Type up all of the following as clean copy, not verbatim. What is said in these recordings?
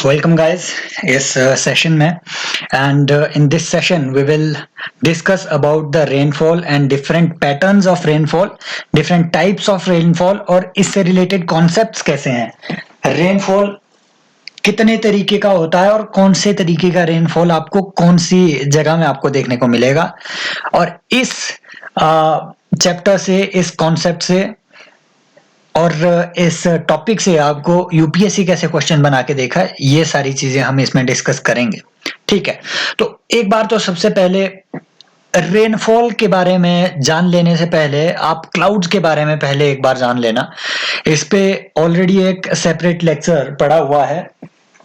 Welcome, guys. इस session में and in this session we will discuss about the rainfall and different patterns of rainfall, different types of rainfall और इससे related concepts कैसे हैं. Rainfall कितने तरीके का होता है और कौन से तरीके का रेनफॉल आपको कौन सी जगह में आपको देखने को मिलेगा, और इस चैप्टर से, इस कॉन्सेप्ट से और इस टॉपिक से आपको यूपीएससी कैसे क्वेश्चन बना के देखा है, ये सारी चीजें हम इसमें डिस्कस करेंगे. ठीक है, तो एक बार तो सबसे पहले रेनफॉल के बारे में जान लेने से पहले आप क्लाउड्स के बारे में पहले एक बार जान लेना. इस पे ऑलरेडी एक सेपरेट लेक्चर पड़ा हुआ है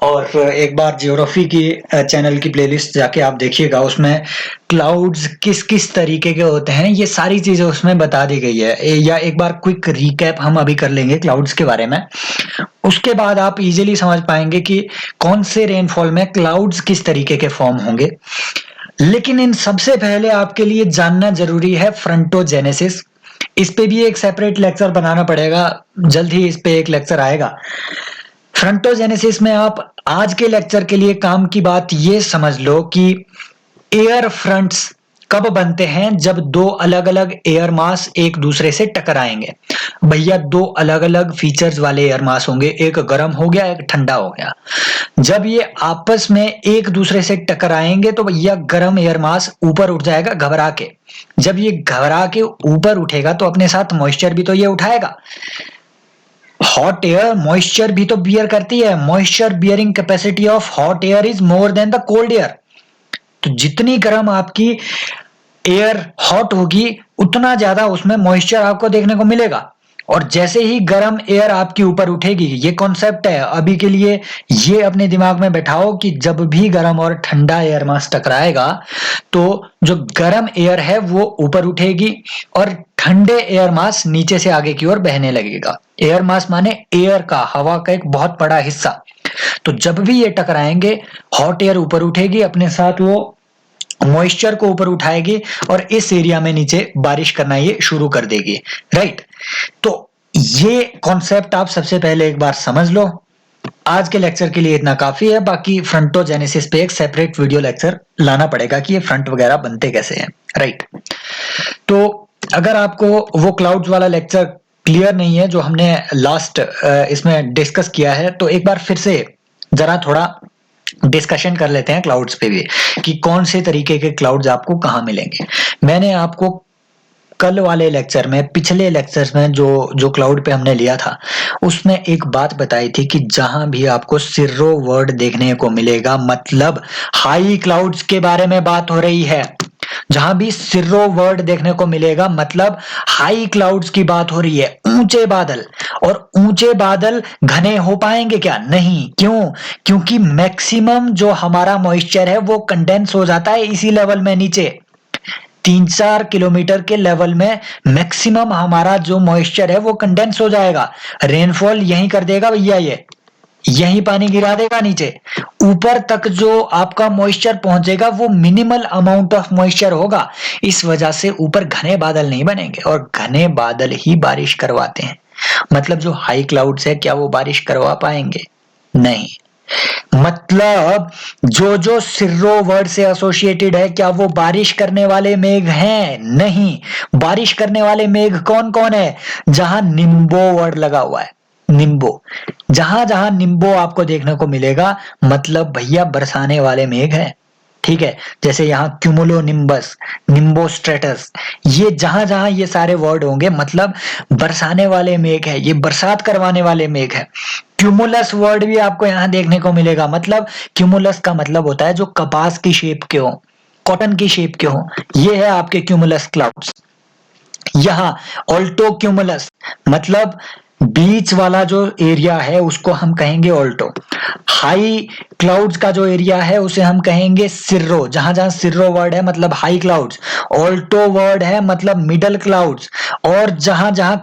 और एक बार जियोग्राफी की चैनल की प्लेलिस्ट जाके आप देखिएगा, उसमें क्लाउड्स किस किस तरीके के होते हैं ये सारी चीजें उसमें बता दी गई है. या एक बार क्विक रिकैप हम अभी कर लेंगे क्लाउड्स के बारे में. उसके बाद आप इजीली समझ पाएंगे कि कौन से रेनफॉल में क्लाउड्स किस तरीके के फॉर्म होंगे. लेकिन इन सबसे पहले आपके लिए जानना जरूरी है फ्रंटोजेनेसिस. इस पे भी एक सेपरेट लेक्चर बनाना पड़ेगा, जल्द ही इस पे एक लेक्चर आएगा. फ्रंटोजेनेसिस में आप आज के लेक्चर के लिए काम की बात ये समझ लो कि एयर फ्रंट्स कब बनते हैं, जब दो अलग अलग एयर मास एक दूसरे से टकराएंगे. भैया दो अलग अलग फीचर्स वाले एयर मास होंगे, एक गर्म हो गया एक ठंडा हो गया. जब ये आपस में एक दूसरे से टकराएंगे तो भैया गर्म एयर मास ऊपर उठ जाएगा घबरा के. जब ये घबरा के ऊपर उठेगा तो अपने साथ मॉइस्चर भी तो ये उठाएगा. हॉट एयर मॉइस्चर भी तो बियर करती है. Moisture bearing capacity of hot air is more than the cold air. तो जितनी गर्म आपकी एयर हॉट होगी उतना ज्यादा उसमें मॉइस्चर आपको देखने को मिलेगा. और जैसे ही गर्म एयर आपके ऊपर उठेगी, ये कॉन्सेप्ट है अभी के लिए, ये अपने दिमाग में बैठाओ कि जब भी गर्म और ठंडा एयर मास टकराएगा तो जो गर्म एयर है वो ऊपर उठेगी और ठंडे एयर मास नीचे से आगे की ओर बहने लगेगा. एयर मास माने एयर का, हवा का एक बहुत बड़ा हिस्सा. तो जब भी ये टकराएंगे हॉट एयर ऊपर उठेगी, अपने साथ वो मॉइस्चर को ऊपर उठाएगी और इस एरिया में नीचे बारिश करना ये शुरू कर देगी. राइट, तो ये कॉन्सेप्ट आप सबसे पहले एक बार समझ लो. आज के लेक्चर के लिए इतना काफी है, बाकी फ्रंटोजेनेसिस पे एक सेपरेट वीडियो लेक्चर लाना पड़ेगा कि ये फ्रंट वगैरह बनते कैसे हैं. राइट, तो अगर आपको वो क्लाउड्स वाला लेक्चर क्लियर नहीं है जो हमने लास्ट इसमें डिस्कस किया है, तो एक बार फिर से जरा थोड़ा डिस्कशन कर लेते हैं क्लाउड्स पे भी कि कौन से तरीके के क्लाउड्स आपको कहाँ मिलेंगे. मैंने आपको कल वाले लेक्चर में, पिछले लेक्चर्स में जो क्लाउड पे हमने लिया था उसमें एक बात बताई थी कि जहां भी आपको सिर्रो वर्ड देखने को मिलेगा, मतलब हाई क्लाउड्स के बारे में बात हो रही है. जहां भी सिर्रो वर्ड देखने को मिलेगा मतलब हाई क्लाउड्स की बात हो रही है, ऊंचे बादल. और ऊंचे बादल घने हो पाएंगे क्या? नहीं. क्यों? क्योंकि मैक्सिमम जो हमारा मॉइस्चर है वो कंडेंस हो जाता है इसी लेवल में नीचे. 3-4 किलोमीटर के लेवल में मैक्सिमम हमारा जो मॉइस्चर है वो कंडेंस हो जाएगा. रेनफॉल यहीं कर देगा भैया, ये यही पानी गिरा देगा नीचे. ऊपर तक जो आपका मॉइस्चर पहुंचेगा वो मिनिमल अमाउंट ऑफ मॉइस्चर होगा. इस वजह से ऊपर घने बादल नहीं बनेंगे, और घने बादल ही बारिश करवाते हैं. मतलब जो हाई क्लाउड्स है क्या वो बारिश करवा पाएंगे? नहीं. मतलब जो सिर्रो वर्ड से एसोसिएटेड है क्या वो बारिश करने वाले मेघ हैं? नहीं. बारिश करने वाले मेघ कौन कौन है? जहां निम्बो वर्ड लगा हुआ है, निम्बो. जहां जहां निम्बो आपको देखने को मिलेगा मतलब भैया बरसाने वाले मेघ है. ठीक है, जैसे यहाँ क्यूमुलो निम्बस, निम्बोस्ट्रेटस, ये जहां जहां ये सारे वर्ड होंगे मतलब बरसाने वाले मेघ है, ये बरसात करवाने वाले मेघ है. क्यूमुलस वर्ड भी आपको यहाँ देखने को मिलेगा. मतलब क्यूमुलस का मतलब होता है जो कपास की शेप के हो, कॉटन की शेप के हो, ये है आपके क्यूमुलस क्लाउड्स. यहाँ ऑल्टो क्यूमुलस मतलब बीच वाला जो एरिया है उसको हम कहेंगे ऑल्टो. हाई क्लाउड्स का जो एरिया है उसे हम कहेंगे सिर्रो. जहां जहां सिर्रो वर्ड है मतलब हाई क्लाउड्स. ऑल्टो वर्ड है मतलब मिडल क्लाउड्स. और जहां जहां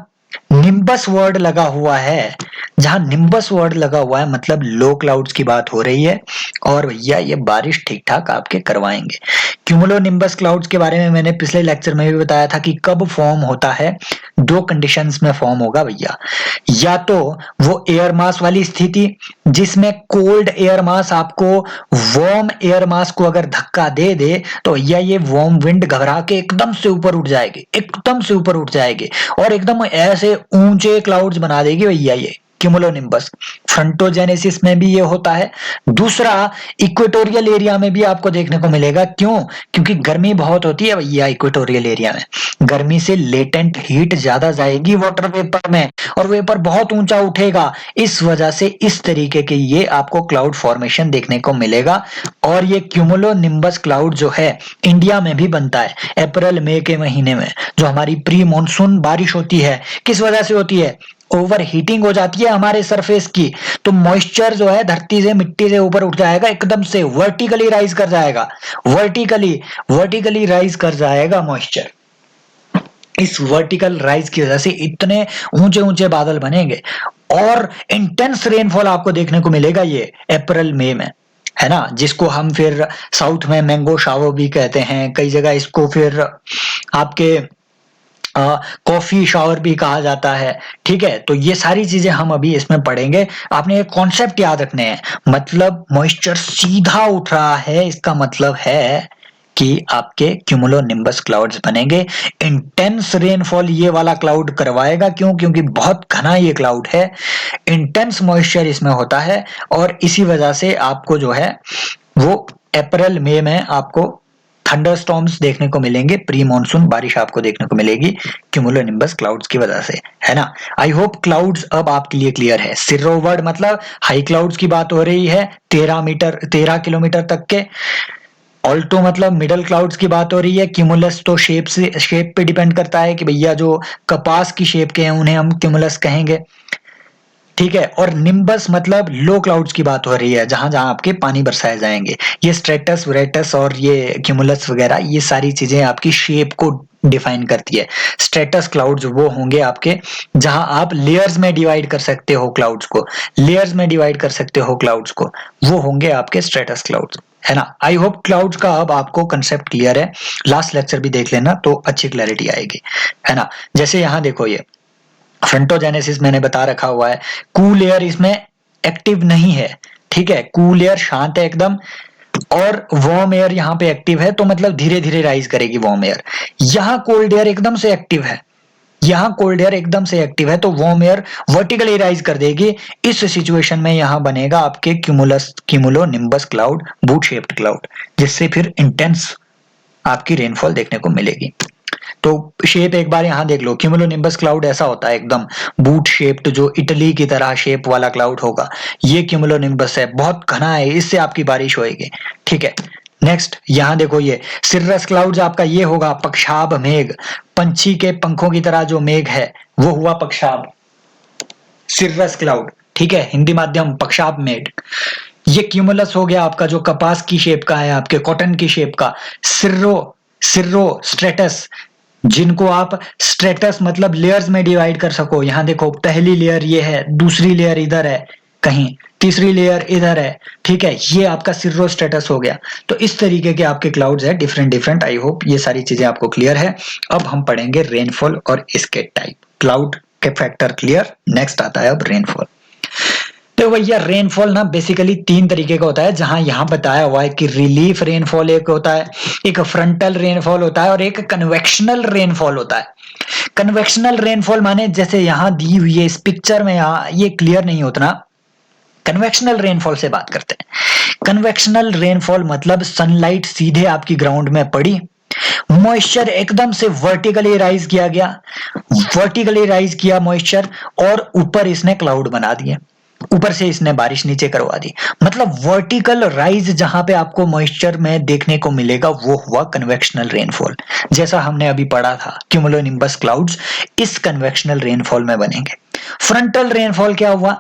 निम्बस वर्ड लगा हुआ है, जहां निम्बस वर्ड लगा हुआ है मतलब लो क्लाउड्स की बात हो रही है, और भैया ये बारिश ठीक ठाक आपके करवाएंगे। क्यूमुलो निम्बस क्लाउड्स के बारे में मैंने पिछले लेक्चर में भी बताया था कि कब फॉर्म होता है, दो कंडीशंस में फॉर्म होगा भैया। या तो वो एयर मास वाली स्थिति जिसमें कोल्ड एयर मास आपको वार्म एयर मास को अगर धक्का दे दे तो भैया ये वार्म विंड घबरा के एकदम से ऊपर उठ जाएगी, एकदम से ऊपर उठ जाएगी और एकदम ऐसे ऊंचे क्लाउड्स बना देगी भैया ये क्यूमुलोनिम्बस। फ्रंटोजेनेसिस में भी ये होता है। दूसरा, इक्वेटोरियल एरिया में भी आपको देखने को मिलेगा। क्यों? क्योंकि गर्मी बहुत होती है भैया इक्वेटोरियल एरिया में, गर्मी से लेटेंट हीट ज्यादा जाएगी वाटर वेपर में और वेपर बहुत ऊंचा उठेगा, इस वजह से इस तरीके के ये आपको क्लाउड फॉर्मेशन देखने को मिलेगा। और ये क्यूमुलोनिम्बस क्लाउड जो है इंडिया में भी बनता है अप्रैल मई के महीने में, जो हमारी प्री मॉनसून बारिश होती है। किस वजह से होती है? ओवर हीटिंग हो जाती है हमारे सरफेस की, तो मॉइस्चर जो है धरती से मिट्टी से ऊपर उठ जाएगा, एकदम से वर्टिकली राइज कर जाएगा, वर्टिकली राइज कर जाएगा मॉइस्चर। इस वर्टिकल राइज की वजह से इतने ऊंचे ऊंचे बादल बनेंगे और इंटेंस रेनफॉल आपको देखने को मिलेगा ये अप्रैल मई में, है ना, जिसको हम फिर साउथ में मैंगो शावर भी कहते हैं, कई जगह इसको फिर आपके कॉफी शावर भी कहा जाता है। ठीक है, तो ये सारी चीजें हम अभी इसमें पढ़ेंगे। आपने एक कॉन्सेप्ट याद रखने हैं, मतलब मॉइस्चर सीधा उठ रहा है, इसका मतलब है कि आपके क्यूमुलोनिम्बस क्लाउड्स बनेंगे। इंटेंस रेनफॉल ये वाला क्लाउड करवाएगा। क्यों? क्योंकि बहुत घना ये क्लाउड है, इंटेंस मॉइस्चर इसमें होता है और इसी वजह से आपको जो है वो अप्रैल मई में आपको थंडरस्टॉर्म्स देखने को मिलेंगे, प्री मॉनसून बारिश आपको देखने को मिलेगी क्यूमुलोनिम्बस क्लाउड्स की वजह से, है ना। आई होप क्लाउड्स अब आपके लिए क्लियर है। सिर्रो वर्ड मतलब हाई क्लाउड्स की बात हो रही है 13 किलोमीटर तक के। ऑल्टो मतलब मिडल क्लाउड्स की बात हो रही है। क्यूमुलस तो शेप पे डिपेंड करता है कि भैया जो कपास की शेप के हैं उन्हें हम क्यूमुलस कहेंगे। ठीक है, और निम्बस मतलब लो क्लाउड्स की बात हो रही है, जहां जहां आपके पानी बरसाए जाएंगे। ये स्ट्रेटस वेरेटस और ये क्यूमुलस वगैरह ये सारी चीजें आपकी शेप को डिफाइन करती है। स्ट्रेटस क्लाउड्स वो होंगे आपके जहां आप लेयर्स में डिवाइड कर सकते हो क्लाउड्स को, लेयर्स में डिवाइड कर सकते हो क्लाउड्स को, वो होंगे आपके स्ट्रेटस क्लाउड्स, है ना। आई होप क्लाउड्स का अब आपको कंसेप्ट क्लियर है। लास्ट लेक्चर भी देख लेना तो अच्छी क्लैरिटी आएगी, है ना। जैसे यहां देखो, ये फ्रंटोजेनेसिस मैंने बता रखा हुआ है, कूल एयर इसमें एक्टिव नहीं है। ठीक है, कूल एयर शांत है एकदम, और वार्म एयर यहाँ पे एक्टिव है, तो मतलब धीरे धीरे राइज करेगी वार्म एयर। यहाँ कोल्ड एयर एकदम से एक्टिव है, यहाँ कोल्ड एयर एकदम से एक्टिव है, तो वार्म एयर वर्टिकली राइज कर देगी। इस सिचुएशन में यहाँ बनेगा आपके cumulonimbus cloud, boot shaped cloud, जिससे फिर इंटेंस आपकी रेनफॉल देखने को मिलेगी। तो शेप एक बार यहां देख लो, क्यूमुलोनिम्बस क्लाउड ऐसा होता है एकदम बूट शेप्ड, जो इटली की तरह शेप वाला क्लाउड होगा, ये क्यूमुलोनिम्बस है, बहुत घना है, इससे आपकी बारिश होएगी। ठीक है, नेक्स्ट यहां देखो, ये सिर्रस क्लाउड्स आपका ये होगा पक्षाभ मेघ, पंछी के पंखों की तरह जो मेघ है वो हुआ पक्षाभ, सिर्रस क्लाउड। ठीक है, हिंदी माध्यम पक्षाभ मेघ। ये क्यूमुलस हो गया आपका जो कपास की शेप का है, आपके कॉटन की शेप का। सिर्रो सिर्रो स्ट्रेटस, जिनको आप स्ट्रेटस मतलब लेयर्स में डिवाइड कर सको। यहां देखो, पहली लेयर ये है, दूसरी लेयर इधर है कहीं, तीसरी लेयर इधर है। ठीक है, ये आपका सिर्रो स्टेटस हो गया। तो इस तरीके के आपके क्लाउड्स है डिफरेंट डिफरेंट। आई होप ये सारी चीजें आपको क्लियर है। अब हम पढ़ेंगे रेनफॉल और इसके टाइप। क्लाउड के फैक्टर क्लियर, नेक्स्ट आता है अब रेनफॉल। तो भैया रेनफॉल ना बेसिकली तीन तरीके का होता है, जहां यहां बताया हुआ है कि रिलीफ रेनफॉल एक होता है, एक फ्रंटल रेनफॉल होता है और एक कन्वेक्शनल रेनफॉल होता है। कन्वेक्शनल रेनफॉल माने जैसे यहां दी हुई है इस पिक्चर में, यहां ये क्लियर नहीं होता। कन्वेक्शनल रेनफॉल से बात करते हैं। कन्वेक्शनल रेनफॉल मतलब सनलाइट सीधे आपकी ग्राउंड में पड़ी, मॉइस्चर एकदम से वर्टिकली राइज किया गया, वर्टिकली राइज किया मॉइस्चर, और ऊपर इसने क्लाउड बना दिए, ऊपर से इसने बारिश नीचे करवा दी। मतलब वर्टिकल राइज जहां पे आपको मॉइस्चर में देखने को मिलेगा वो हुआ कन्वेक्शनल रेनफॉल। जैसा हमने अभी पढ़ा था क्यूमुलोनिम्बस क्लाउड्स इस कन्वेक्शनल रेनफॉल में बनेंगे। फ्रंटल रेनफॉल क्या हुआ?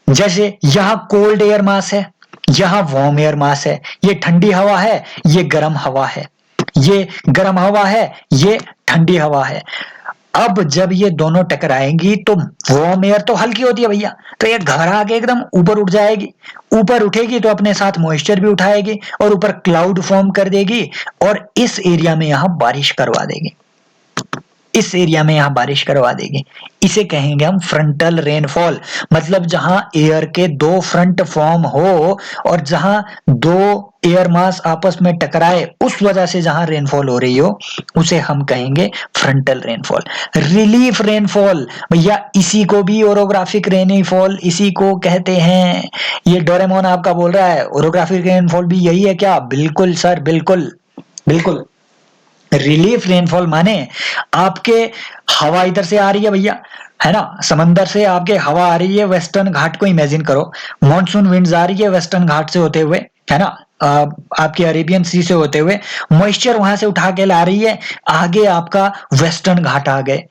जैसे यहां कोल्ड एयर मास है, यहां वार्म एयर मास है, ये ठंडी हवा है, ये गर्म हवा है, ये गर्म हवा है, ये ठंडी हवा है। अब जब ये दोनों टकराएंगी तो वार्म एयर तो हल्की होती है भैया, तो ये घबरा के एकदम ऊपर उठ जाएगी। ऊपर उठेगी तो अपने साथ मॉइस्चर भी उठाएगी और ऊपर क्लाउड फॉर्म कर देगी और इस एरिया में यहां बारिश करवा देगी, इस एरिया में यहां बारिश करवा देगी। इसे कहेंगे हम फ्रंटल रेनफॉल। मतलब जहां एयर के दो फ्रंट फॉर्म हो और जहां दो एयर मास आपस में टकराए, उस वजह से जहां रेनफॉल हो रही हो, उसे हम कहेंगे फ्रंटल रेनफॉल। रिलीफ रेनफॉल भैया, इसी को भी ओरोग्राफिक रेनफॉल इसी को कहते हैं। ये डोरेमोन आपका बोल रहा है ओरोग्राफिक रेनफॉल भी यही है क्या? बिल्कुल सर, बिल्कुल बिल्कुल। रिलीफ रेनफॉल माने आपके हवा इधर से आ रही है भैया, है ना, समंदर से आपके हवा आ रही है, वेस्टर्न घाट को इमेजिन करो, मॉनसून विंड्स आ रही है वेस्टर्न घाट से होते हुए, है ना, आपके अरेबियन सी से होते हुए, मॉइस्चर वहां से उठा के ला रही है, आगे आपका वेस्टर्न घाट आ गए,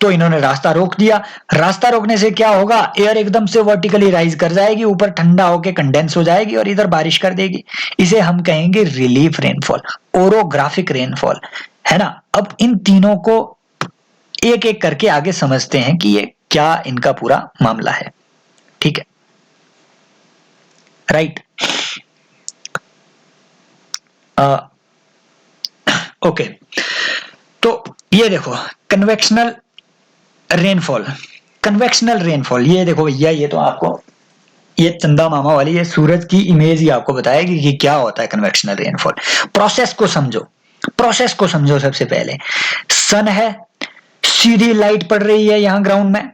तो इन्होंने रास्ता रोक दिया। रास्ता रोकने से क्या होगा? एयर एकदम से वर्टिकली राइज कर जाएगी, ऊपर ठंडा होके कंडेंस हो जाएगी और इधर बारिश कर देगी। इसे हम कहेंगे रिलीफ रेनफॉल, ओरोग्राफिक रेनफॉल, है ना। अब इन तीनों को एक एक करके आगे समझते हैं कि ये क्या इनका पूरा मामला है। ठीक है, राइट। ओके, तो ये देखो कन्वेक्शनल रेनफॉल, कन्वेक्शनल रेनफॉल, ये देखो भैया, ये तो आपको ये चंदा मामा वाली ये सूरज की इमेज ही आपको बताएगी कि क्या होता है कन्वेक्शनल रेनफॉल। प्रोसेस को समझो, प्रोसेस को समझो। सबसे पहले सन है, सीधी लाइट पड़ रही है यहाँ ग्राउंड में,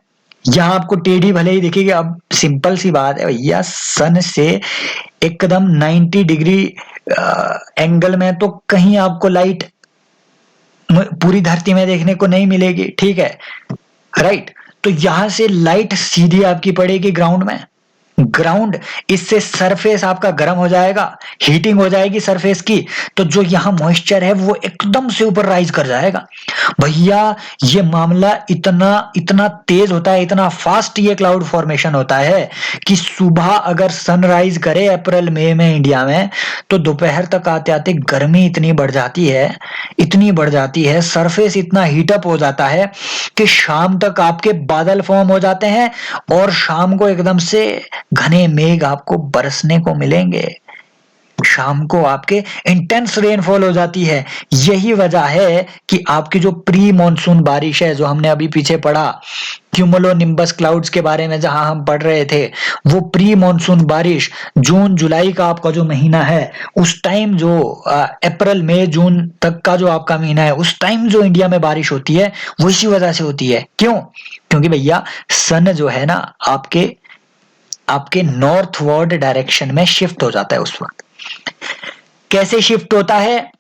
यहाँ आपको टेढ़ी भले ही दिखेगी। अब सिंपल सी बात है भैया, सन से एकदम 90 डिग्री एंगल में तो कहीं आपको लाइट पूरी धरती में देखने को नहीं मिलेगी, ठीक है, राइट। तो यहां से लाइट सीधी आपकी पड़ेगी ग्राउंड में, ग्राउंड, इससे सरफेस आपका गर्म हो जाएगा, हीटिंग हो जाएगी सरफेस की, तो जो यहाँ मॉइस्चर है वो एकदम से ऊपर राइज कर जाएगा भैया। ये मामला इतना इतना तेज होता है, इतना फास्ट ये क्लाउड फॉर्मेशन होता है कि सुबह अगर सनराइज करे अप्रैल मई में इंडिया में, तो दोपहर तक आते आते गर्मी इतनी बढ़ जाती है, इतनी बढ़ जाती है, सरफेस इतना हीटअप हो जाता है कि शाम तक आपके बादल फॉर्म हो जाते हैं और शाम को एकदम से घने मेघ आपको बरसने को मिलेंगे, शाम को आपके इंटेंस रेनफॉल हो जाती है। यही वजह है कि आपकी जो प्री मॉनसून बारिश है, जो हमने अभी पीछे पढ़ा क्यूमुलो निम्बस क्लाउड्स के बारे में, जहां हम पढ़ रहे थे, वो प्री मॉनसून बारिश जून जुलाई का आपका जो महीना है, उस टाइम जो अप्रैल मई जून तक का जो आपका महीना है, उस टाइम जो इंडिया में बारिश होती है वो इसी वजह से होती है। क्यों? क्योंकि भैया सन जो है ना आपके आपके नॉर्थवर्ड डायरेक्शन में शिफ्ट हो जाता है उस वक्त। कैसे शिफ्ट होता है,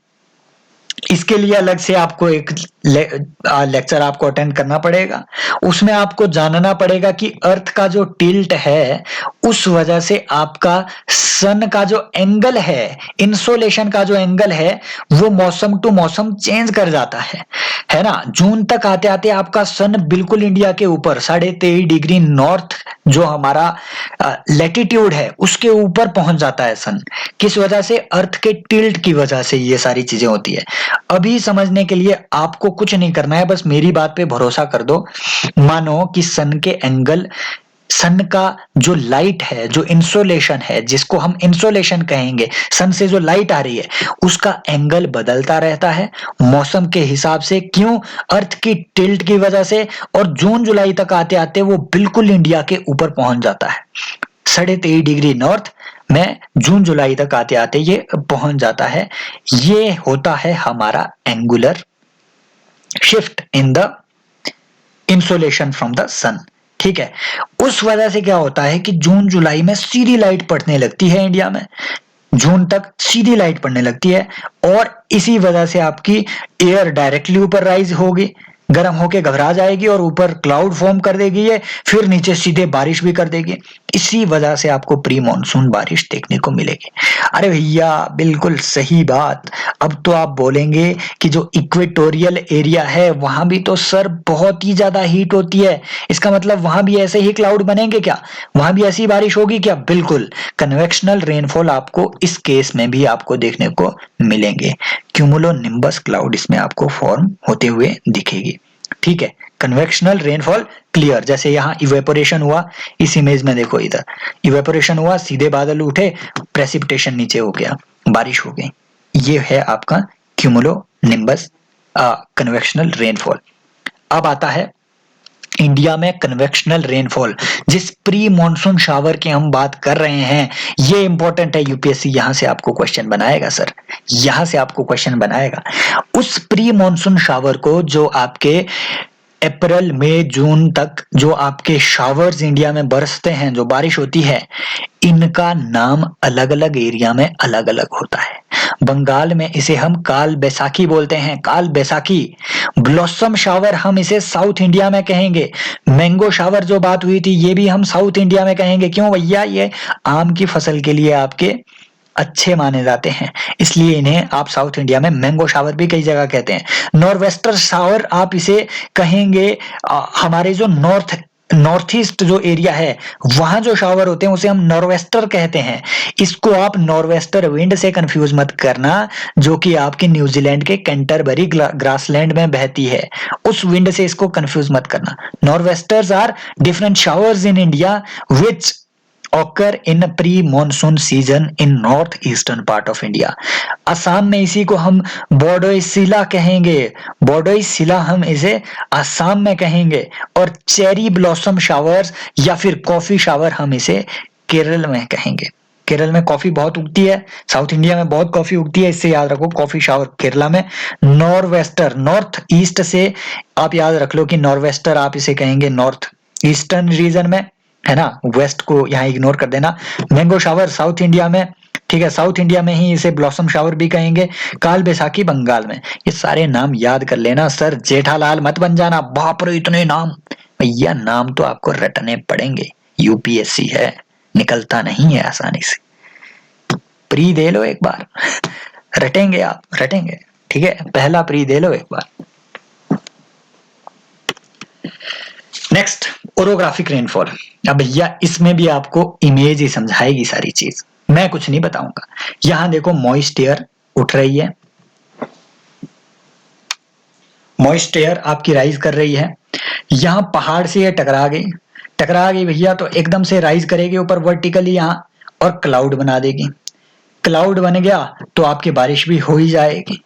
इसके लिए अलग से आपको एक लेक्चर आपको अटेंड करना पड़ेगा। उसमें आपको जानना पड़ेगा कि अर्थ का जो टिल्ट है, उस वजह से आपका सन का जो एंगल है, इंसोलेशन का जो एंगल है, वो मौसम टू मौसम चेंज कर जाता है ना। जून तक आते आते आपका सन बिल्कुल इंडिया के ऊपर 23.5 डिग्री नॉर्थ जो हमारा लेटिट्यूड है उसके ऊपर पहुंच जाता है सन। किस वजह से? अर्थ के टिल्ट की वजह से ये सारी चीजें होती है। अभी समझने के लिए आपको कुछ नहीं करना है, बस मेरी बात पे भरोसा कर दो। मानो कि सन के एंगल, सन का जो लाइट है, जो इंसोलेशन है, जिसको हम इंसोलेशन कहेंगे, सन से जो लाइट आ रही है उसका एंगल बदलता रहता है मौसम के हिसाब से। क्यों? अर्थ की टिल्ट की वजह से। और जून जुलाई तक आते आते वो बिल्कुल इंडिया के ऊपर पहुंच जाता है, 23.5 डिग्री नॉर्थ में जून जुलाई तक आते आते ये पहुंच जाता है। ये होता है हमारा angular shift in the insolation from the sun, ठीक है। उस वजह से क्या होता है कि जून जुलाई में सीधी लाइट पड़ने लगती है इंडिया में, जून तक सीधी लाइट पड़ने लगती है, और इसी वजह से आपकी एयर डायरेक्टली ऊपर राइज होगी, गर्म होके घबरा जाएगी और ऊपर क्लाउड फॉर्म कर देगी ये, फिर नीचे सीधे बारिश भी कर देगी। इसी वजह से आपको प्री मॉनसून बारिश देखने को मिलेगी। अरे भैया बिल्कुल सही बात। अब तो आप बोलेंगे कि जो इक्वेटोरियल एरिया है वहां भी तो सर बहुत ही ज्यादा हीट होती है, इसका मतलब वहां भी ऐसे ही क्लाउड बनेंगे क्या, वहां भी ऐसी बारिश होगी क्या? बिल्कुल, कन्वेक्शनल रेनफॉल आपको इस केस में भी आपको देखने को मिलेंगे। क्यूमुलो निम्बस क्लाउड इसमें आपको फॉर्म होते हुए दिखेगी। ठीक है, कन्वेक्शनल रेनफॉल क्लियर, जैसे यहाँ इवेपोरेशन हुआ, इस इमेज में देखो इधर इवेपोरेशन हुआ, सीधे बादल उठे, प्रेसिपिटेशन नीचे हो गया, बारिश हो गई, ये है आपका क्यूमुलोनिम्बस कन्वेक्शनल रेनफॉल। अब आता है इंडिया में कन्वेक्शनल रेनफॉल, जिस प्री मॉनसून शावर की हम बात कर रहे हैं, ये इंपॉर्टेंट है, यूपीएससी यहां से आपको क्वेश्चन बनाएगा सर, यहां से आपको क्वेश्चन बनाएगा। उस प्री मॉनसून शावर को जो आपके अप्रैल मई जून तक जो आपके शावर्स इंडिया में बरसते हैं, जो बारिश होती है, इनका नाम अलग अलग एरिया में अलग अलग होता है। बंगाल में इसे हम काल बैसाखी बोलते हैं, काल बैसाखी। ब्लॉसम शावर हम इसे साउथ इंडिया में कहेंगे। मैंगो शावर जो बात हुई थी, ये भी हम साउथ इंडिया में कहेंगे। क्यों भैया? ये आम की फसल के लिए आपके अच्छे माने जाते हैं, इसलिए इन्हें आप साउथ इंडिया में मैंगो शावर भी कई जगह कहते हैं। नॉर्वेस्टर शावर आप इसे कहेंगे, हमारे जो नॉर्थ ईस्ट जो एरिया है, वहां जो शावर होते हैं उसे हम नॉर्वेस्टर कहते हैं। इसको आप नॉर्वेस्टर विंड से कंफ्यूज मत करना, जो कि आपके न्यूजीलैंड के कैंटरबरी ग्रासलैंड में बहती है, उस विंड से इसको कंफ्यूज मत करना। Norwesters are different showers in India which occur in pre-monsoon season in north eastern part of India। Assam में इसी को हम बोडोइसिला कहेंगे, बोडोइसिला हम इसे असम में कहेंगे। और चेरी ब्लॉसम शावर्स या फिर कॉफी शावर हम इसे केरल में कहेंगे। केरल में कॉफी बहुत उगती है, साउथ इंडिया में बहुत कॉफी उगती है, इससे याद रखो कॉफी शावर केरला में। नॉर्वेस्टर, नॉर्थ ईस्ट से आप याद रख लो कि नॉर्वेस्टर आप इसे कहेंगे नॉर्थ ईस्टर्न रीजन में, है ना, वेस्ट को यहाँ इग्नोर कर देना। मैंगो शावर साउथ इंडिया में, ठीक है, साउथ इंडिया में ही इसे ब्लॉसम शावर भी कहेंगे। काल बैसाखी बंगाल में। ये सारे नाम याद कर लेना सर, जेठालाल मत बन जाना, बाप रे इतने नाम। भैया नाम तो आपको रटने पड़ेंगे, यूपीएससी है, निकलता नहीं है आसानी से। प्री दे लो एक बार, रटेंगे आप, रटेंगे, ठीक है, पहला प्री दे लो एक बार। Next, orographic rainfall. अब भैया इसमें भी आपको इमेज ही समझाएगी सारी चीज, मैं कुछ नहीं बताऊंगा। यहां देखो मॉइस्ट एयर उठ रही है, मॉइस्ट एयर आपकी राइज कर रही है। यहां पहाड़ से ये टकरा गई भैया, तो एकदम से राइज करेगी ऊपर वर्टिकली यहां, और क्लाउड बना देगी। क्लाउड बन गया तो आपकी बारिश भी हो ही जाएगी।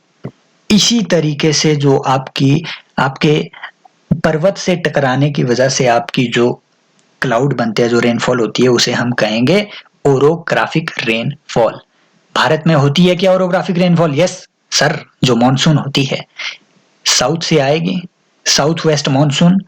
इसी तरीके से जो आपके पर्वत से टकराने की वजह से आपकी जो क्लाउड बनते हैं, जो रेनफॉल होती है, उसे हम कहेंगे ओरोग्राफिक रेनफॉल। भारत में होती है क्या ओरोग्राफिक रेनफॉल? यस सर, जो मॉनसून होती है साउथ से आएगी, साउथ वेस्ट मॉनसून,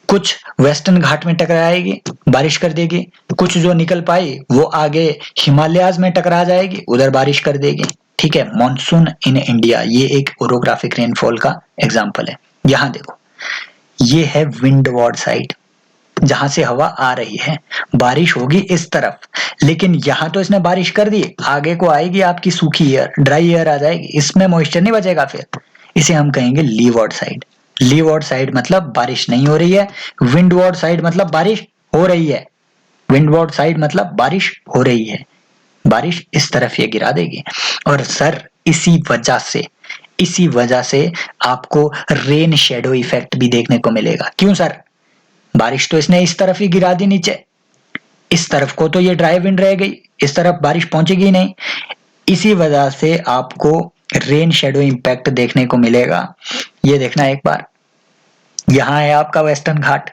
कुछ वेस्टर्न घाट में टकराएगी, बारिश कर देगी। कुछ जो निकल पाई वो आगे हिमालयाज में टकरा जाएगी, उधर बारिश कर देगी। ठीक है, मॉनसून इन इंडिया, ये एक ओरोग्राफिक रेनफॉल का एग्जाम्पल है। यहां देखो, ये है विंडवार्ड साइड, जहां से हवा आ रही है, बारिश होगी इस तरफ, लेकिन यहां तो इसने बारिश कर दी, आगे को आएगी आपकी सूखी एयर, ड्राई एयर आ जाएगी, इसमें मॉइस्चर नहीं बचेगा, फिर इसे हम कहेंगे लीवार्ड साइड। लीवार्ड साइड मतलब बारिश नहीं हो रही है, विंडवार्ड साइड मतलब बारिश हो रही है। विंडवार्ड साइड मतलब बारिश हो रही है, बारिश इस तरफ ये गिरा देगी। और सर इसी वजह से आपको रेन शेडो इफेक्ट भी देखने को मिलेगा। क्यों सर? बारिश तो इसने इस तरफ ही गिरा दी नीचे, इस तरफ को तो ये ड्राई विंड रह गई, इस तरफ बारिश पहुंचेगी नहीं। इसी वजह से आपको रेन शेडो इंपैक्ट देखने को मिलेगा। ये देखना एक बार, यहां है आपका वेस्टर्न घाट,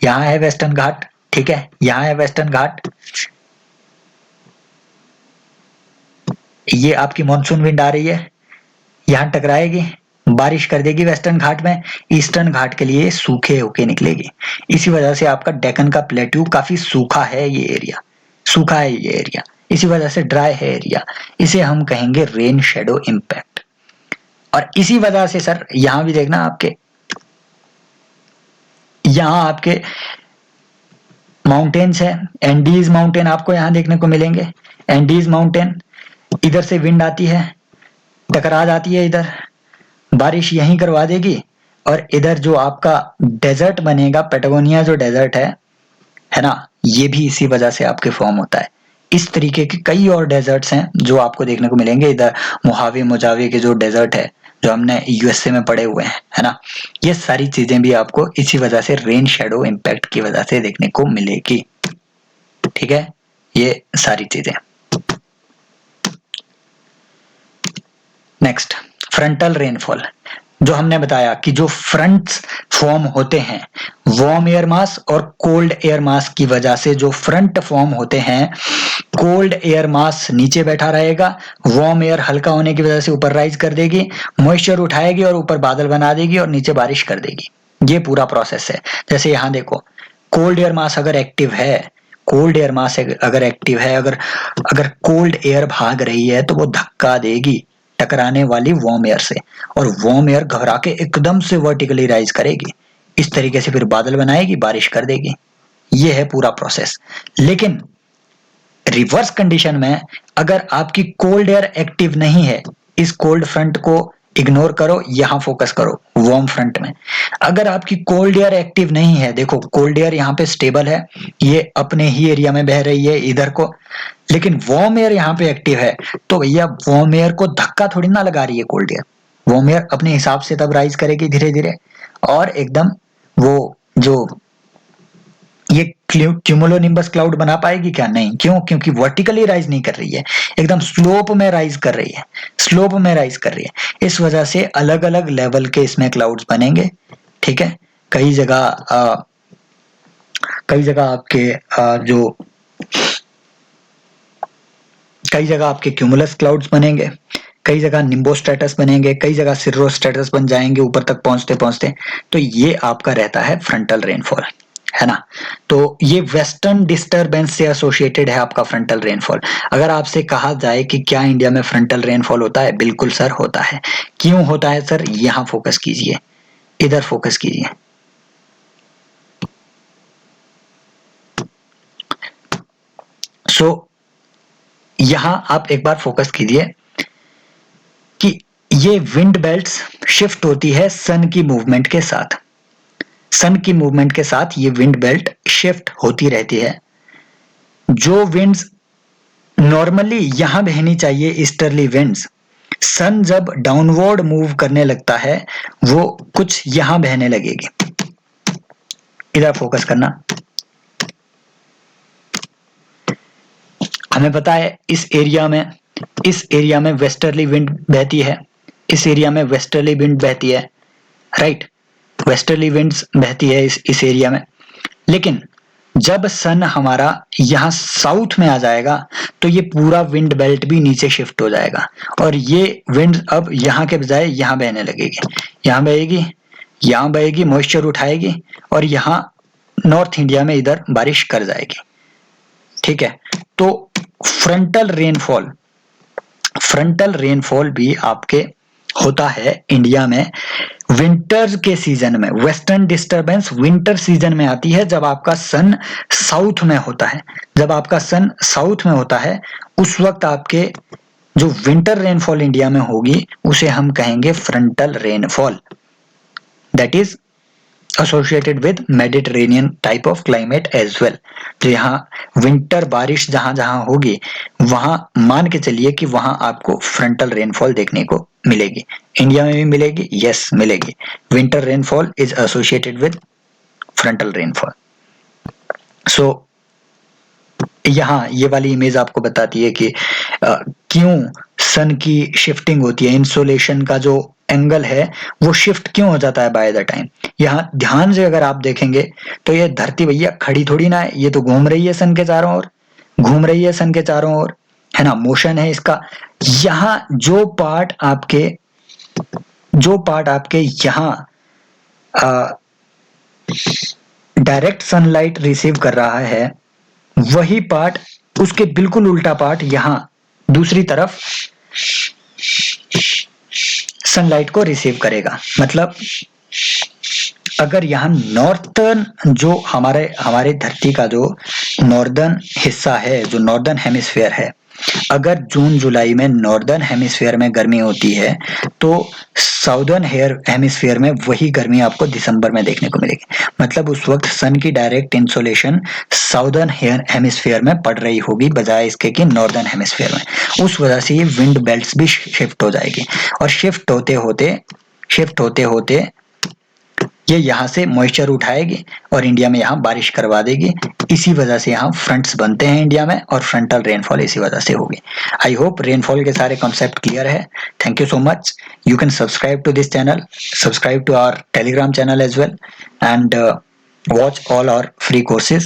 यहां है वेस्टर्न घाट, ठीक है, यहां है वेस्टर्न घाट, ये आपकी मॉनसून विंड आ रही है, यहां टकराएगी, बारिश कर देगी वेस्टर्न घाट में, ईस्टर्न घाट के लिए सूखे होके निकलेगी। इसी वजह से आपका डेक्कन का प्लेट्यू काफी सूखा है, ये एरिया सूखा है, ये एरिया इसी वजह से ड्राई है एरिया, इसे हम कहेंगे रेन शेडो इंपैक्ट। और इसी वजह से सर यहां भी देखना, यहां आपके माउंटेन्स है, एंडीज माउंटेन आपको यहां देखने को मिलेंगे। एंडीज माउंटेन, इधर से विंड आती है, टकरा जाती है, इधर बारिश यहीं करवा देगी, और इधर जो आपका डेजर्ट बनेगा, पेटागोनिया जो डेजर्ट है ना, ये भी इसी वजह से आपके फॉर्म होता है। इस तरीके के कई और डेजर्ट्स हैं जो आपको देखने को मिलेंगे। इधर मोहावे मोजावे के जो डेजर्ट है जो हमने यूएसए में पढ़े हुए हैं, है ना। ये सारी चीजें भी आपको इसी वजह से रेन शेडो इम्पैक्ट की वजह से देखने को मिलेगी। ठीक है, ये सारी चीजें। Next, frontal rainfall. जो हमने बताया कि जो फ्रंट्स फॉर्म होते हैं वार्म एयर मास और कोल्ड एयर मास की वजह से, जो फ्रंट फॉर्म होते हैं, कोल्ड एयर मास नीचे बैठा रहेगा, वार्म एयर हल्का होने की वजह से ऊपर राइज कर देगी, मॉइस्चर उठाएगी और ऊपर बादल बना देगी और नीचे बारिश कर देगी। ये पूरा प्रोसेस है। जैसे यहाँ देखो, कोल्ड एयर मास अगर एक्टिव है, कोल्ड एयर मास अगर एक्टिव है, अगर कोल्ड एयर भाग रही है तो वो धक्का देगी टकराने वाली वार्म एयर से, और वार्म एयर घबरा के एकदम से वर्टिकली राइज करेगी, इस तरीके से फिर बादल बनाएगी, बारिश कर देगी। ये है पूरा प्रोसेस। लेकिन रिवर्स कंडीशन में अगर आपकी कोल्ड एयर एक्टिव नहीं है, इस कोल्ड फ्रंट को इग्नोर करो, यहां फोकस करो वार्म फ्रंट में। अगर आपकी कोल्ड एयर एक्टिव नहीं है, देखो कोल्ड एयर यहाँ पे स्टेबल है, ये अपने ही एरिया में बह रही है इधर को, लेकिन वार्म एयर यहाँ पे एक्टिव है, तो भैया वार्म एयर को धक्का थोड़ी ना लगा रही है कोल्ड एयर। वार्म एयर अपने हिसाब से तब राइज करेगी धीरे धीरे, और एकदम वो जो ये क्यूमुलोनिम्बस क्लाउड बना पाएगी क्या? नहीं। क्यों? क्योंकि वर्टिकली राइज नहीं कर रही है, एकदम स्लोप में राइज कर रही है, स्लोप में राइज कर रही है। इस वजह से अलग अलग लेवल के इसमें क्लाउड्स बनेंगे। ठीक है, कई जगह आपके क्यूमुलस क्लाउड्स बनेंगे, कई जगह निम्बोस्ट्रेटस बनेंगे, कई जगह सिर्रोस्ट्रेटस बन जाएंगे ऊपर तक पहुंचते पहुंचते। तो ये आपका रहता है फ्रंटल रेनफॉल, है ना। तो ये वेस्टर्न डिस्टरबेंस से एसोसिएटेड है आपका फ्रंटल रेनफॉल। अगर आपसे कहा जाए कि क्या इंडिया में फ्रंटल रेनफॉल होता है, बिल्कुल सर होता है। क्यों होता है सर? यहां फोकस कीजिए, इधर फोकस कीजिए। यहां आप एक बार फोकस कीजिए कि ये विंड बेल्ट्स शिफ्ट होती है सन की मूवमेंट के साथ। सन की मूवमेंट के साथ ये विंड बेल्ट शिफ्ट होती रहती है। जो विंड्स नॉर्मली यहां बहनी चाहिए, ईस्टर्ली विंड्स, सन जब डाउनवर्ड मूव करने लगता है वो कुछ यहां बहने लगेगी। इधर फोकस करना। हमें पता है इस एरिया में वेस्टर्ली विंड बहती है, इस एरिया में वेस्टर्ली विंड बहती है, राइट। वेस्टर्ली विंड्स बहती है इस एरिया में। लेकिन जब सन हमारा यहाँ साउथ में आ जाएगा तो ये पूरा विंड बेल्ट भी नीचे शिफ्ट हो जाएगा, और ये विंड अब यहाँ के बजाय यहाँ बहने लगेगी, यहाँ बहेगी, यहाँ बहेगी, मॉइस्चर उठाएगी और यहाँ नॉर्थ इंडिया में इधर बारिश कर जाएगी। ठीक है, तो फ्रंटल रेनफॉल भी आपके होता है इंडिया में विंटर्स के सीजन में। वेस्टर्न डिस्टरबेंस विंटर सीजन में आती है जब आपका सन साउथ में होता है। जब आपका सन साउथ में होता है उस वक्त आपके जो विंटर रेनफॉल इंडिया में होगी उसे हम कहेंगे frontal rainfall, that is associated with Mediterranean type of climate as well। तो यहाँ विंटर बारिश जहां जहां होगी वहां मान के चलिए कि वहां आपको फ्रंटल रेनफॉल देखने को मिलेगी। इंडिया में भी मिलेगी, यस मिलेगी। Winter rainfall is associated with frontal rainfall. So यहाँ ये वाली इमेज आपको बताती है कि क्यों सन की शिफ्टिंग होती है, इंसोलेशन का जो एंगल है वो शिफ्ट क्यों हो जाता है बाय द टाइम। यहाँ ध्यान से अगर आप देखेंगे तो ये धरती भैया खड़ी थोड़ी ना है, ये तो घूम रही है सन के चारों ओर, घूम रही है सन के चारों ओर, है ना, मोशन है इसका। यहाँ जो पार्ट आपके यहाँ डायरेक्ट सनलाइट रिसीव कर रहा है, वही पार्ट उसके बिल्कुल उल्टा पार्ट यहाँ दूसरी तरफ सनलाइट को रिसीव करेगा। मतलब अगर यहाँ नॉर्थर्न जो हमारे धरती का जो नॉर्दर्न हिस्सा है, जो नॉर्दर्न हेमिस्फीयर है, अगर जून जुलाई में नॉर्दर्न हेमिस्फीयर में गर्मी होती है तो साउदर्न हेमिस्फीयर में वही गर्मी आपको दिसंबर में देखने को मिलेगी। मतलब उस वक्त सन की डायरेक्ट इंसोलेशन साउदर्न हेमिस्फीयर में पड़ रही होगी बजाय इसके कि नॉर्दर्न हेमिस्फीयर में। उस वजह से ये विंड बेल्ट्स भी शिफ्ट हो जाएगी और शिफ्ट होते होते ये यहाँ से मॉइस्चर उठाएगी और इंडिया में यहाँ बारिश करवा देगी। इसी वजह से यहाँ फ्रंट्स बनते हैं इंडिया में और फ्रंटल रेनफॉल इसी वजह से होगी। आई होप रेनफॉल के सारे कॉन्सेप्ट क्लियर है। Thank you so much. You can subscribe to this channel, subscribe to our Telegram channel as well, and watch all our free courses.